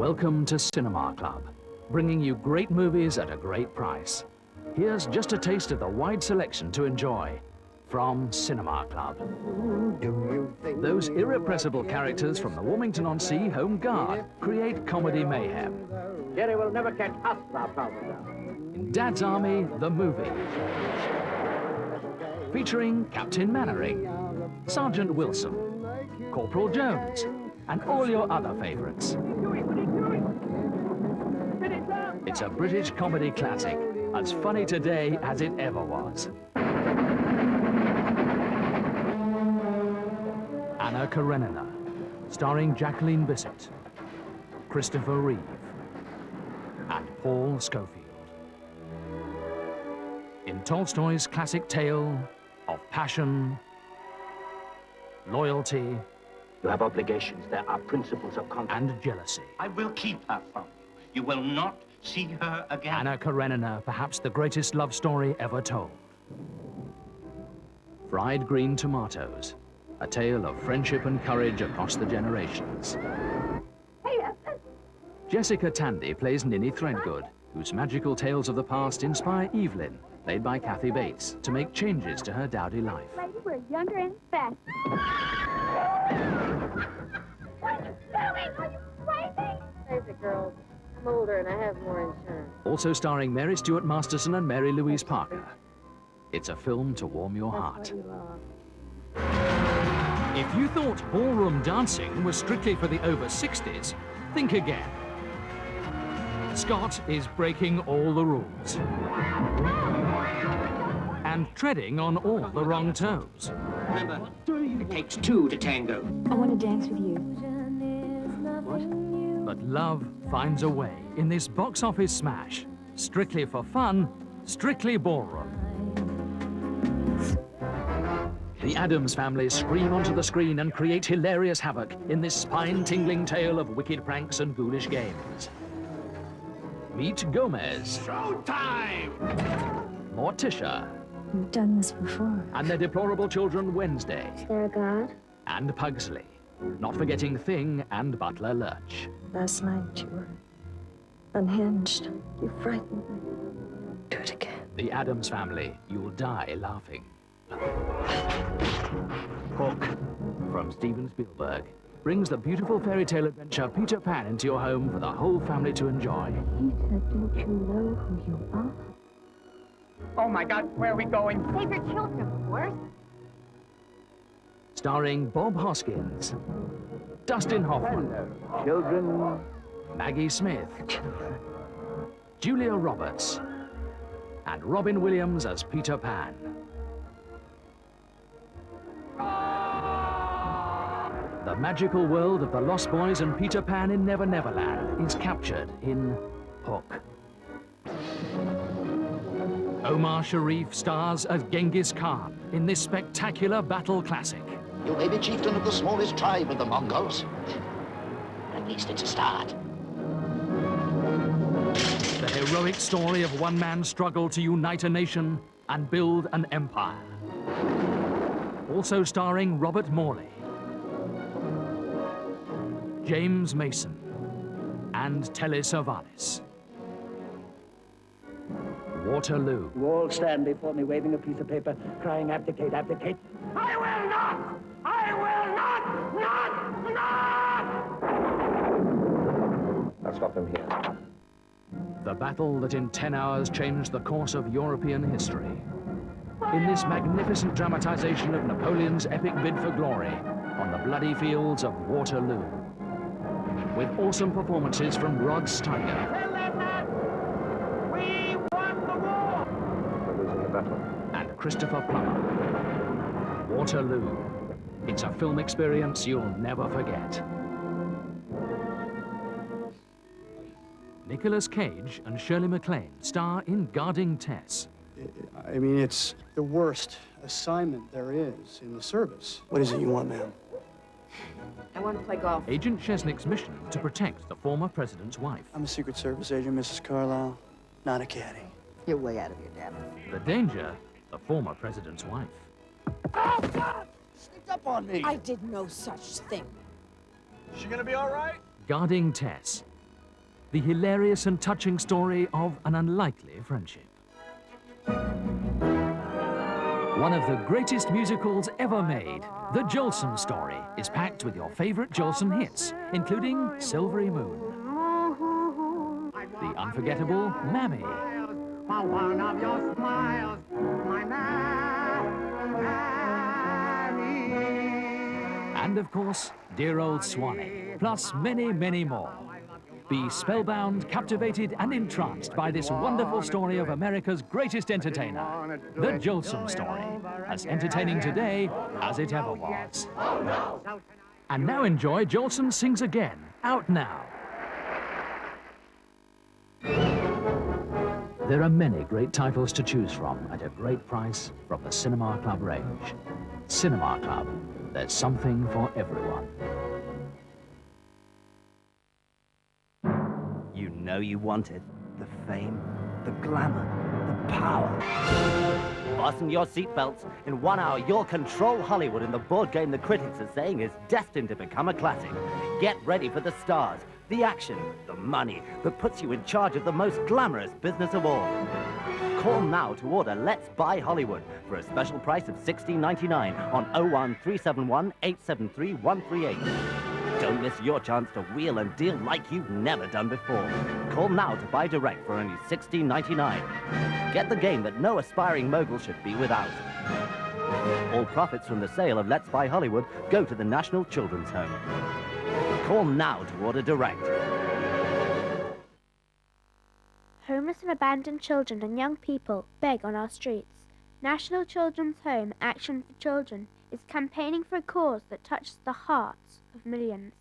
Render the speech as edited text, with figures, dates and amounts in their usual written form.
Welcome to Cinema Club, bringing you great movies at a great price. Here's just a taste of the wide selection to enjoy from Cinema Club. Those irrepressible characters from the Wilmington-on-Sea Home Guard create comedy mayhem. Jerry will never catch us with our trousers down. In Dad's Army, the movie. Featuring Captain Mannering, Sergeant Wilson, Corporal Jones, and all your other favorites. It's a British comedy classic, as funny today as it ever was. Anna Karenina, starring Jacqueline Bisset, Christopher Reeve, and Paul Scofield. In Tolstoy's classic tale of passion, loyalty, You have obligations. There are principles of conduct. and jealousy. I will keep her from you. You will not see her again. Anna Karenina, perhaps the greatest love story ever told. Fried Green Tomatoes, a tale of friendship and courage across the generations. Jessica Tandy plays Ninny Threadgood, whose magical tales of the past inspire Evelyn, played by Kathy Bates, to make changes to her dowdy life. Lady, we're younger and faster. What are you doing? Are you crazy? Save the girls. I'm older and I have more insurance. Also starring Mary Stuart Masterson and Mary Louise Parker. It's a film to warm your heart. If you thought ballroom dancing was strictly for the over 60s, think again. Scott is breaking all the rules and treading on all the wrong toes. Remember, it takes two to tango. I want to dance with you. But love finds a way in this box office smash. Strictly for fun, strictly ballroom. The Addams Family scream onto the screen and create hilarious havoc in this spine-tingling tale of wicked pranks and ghoulish games. Meet Gomez. Showtime! Morticia. We've done this before. And their deplorable children Wednesday. Is there a God? And Pugsley. Not forgetting Thing and Butler Lurch. Last night you were unhinged. You frightened me. Do it again. The Addams Family. You'll die laughing. Hook, from Steven Spielberg, brings the beautiful fairy tale adventure Peter Pan into your home for the whole family to enjoy. Peter, don't you know who you are? Oh my God, where are we going? Save your children, of course. Starring Bob Hoskins, Dustin Hoffman, Children. Maggie Smith, Julia Roberts, and Robin Williams as Peter Pan. The magical world of the Lost Boys and Peter Pan in Never Never Land is captured in Hook. Omar Sharif stars as Genghis Khan in this spectacular battle classic. You may be chieftain of the smallest tribe of the Mongols. At least it's a start. The heroic story of one man's struggle to unite a nation and build an empire. Also starring Robert Morley, James Mason, and Telly Savalas. Waterloo. You all stand before me waving a piece of paper, crying, abdicate, abdicate. I will not! I will not! I'll stop them here. The battle that in 10 hours changed the course of European history. In this magnificent dramatization of Napoleon's epic bid for glory on the bloody fields of Waterloo. With awesome performances from Rod Steiger. Tell them that we won the war! We're losing the battle. And Christopher Plummer. Waterloo. It's a film experience you'll never forget. Nicolas Cage and Shirley MacLaine star in Guarding Tess. I mean, it's the worst assignment there is in the service. What is it you want, ma'am? I want to play golf. Agent Chesnick's mission to protect the former president's wife. I'm a Secret Service agent, Mrs. Carlisle, not a caddy. You're way out of your depth. The danger, the former president's wife. Oh, God! Sneaked up on me! I did no such thing. Is she gonna be all right? Guarding Tess, the hilarious and touching story of an unlikely friendship. One of the greatest musicals ever made, The Jolson Story, is packed with your favorite Jolson hits, including Silvery Moon, the unforgettable Mammy, One of your smiles, my and of course, Dear Old Swanee, plus many, many more. Be spellbound, captivated and entranced by this wonderful story of America's greatest entertainer, The Jolson Story, as entertaining today as it ever was. And now enjoy Jolson Sings Again, out now. There are many great titles to choose from at a great price from the Cinema Club range. Cinema Club, there's something for everyone. You know you want it. The fame, the glamour, the power. Fasten your seatbelts. In 1 hour, you'll control Hollywood in the board game the critics are saying is destined to become a classic. Get ready for the stars, the action, the money that puts you in charge of the most glamorous business of all. Call now to order Let's Buy Hollywood for a special price of $16.99 on 01371 873 138. Don't miss your chance to wheel and deal like you've never done before. Call now to buy direct for only $16.99. Get the game that no aspiring mogul should be without. All profits from the sale of Let's Buy Hollywood go to the National Children's Home. Call now to order direct. Homeless and abandoned children and young people beg on our streets. National Children's Home Action for Children is campaigning for a cause that touches the hearts of millions.